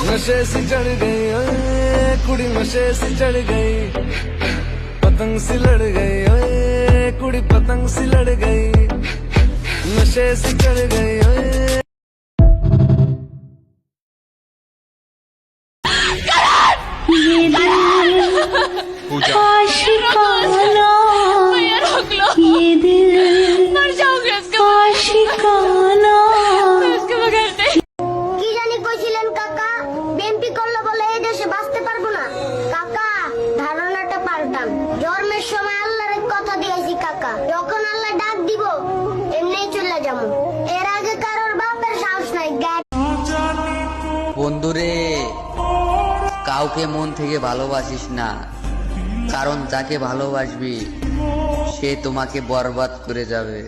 नशे सी चढ़ गई ओए कुड़ी नशे सी चढ़ गई पतंग सी लड़ गई ओए कुड़ी पतंग सी लड़ गई नशे सी चढ़ गई ओए आशिकाना ये दिल आशिकाना কি জানি কইছিলেন কাকা বিএনপি করলে বলে এই দেশে বাঁচতে পারবো না কাকা ধারণাটা পাল্টান জন্মের সময় আল্লাহর কথা দিয়েছি কাকা যখন আল্লাহ ডাক দিব এমনিই চলে যাবো এর আগে কারোর বাপের সাহস নাই বন্ধুরে, কাউকে মন থেকে ভালোবাসিস না, কারণ যাকে ভালোবাসবি সে তোমাকে বরবাদ করে যাবে।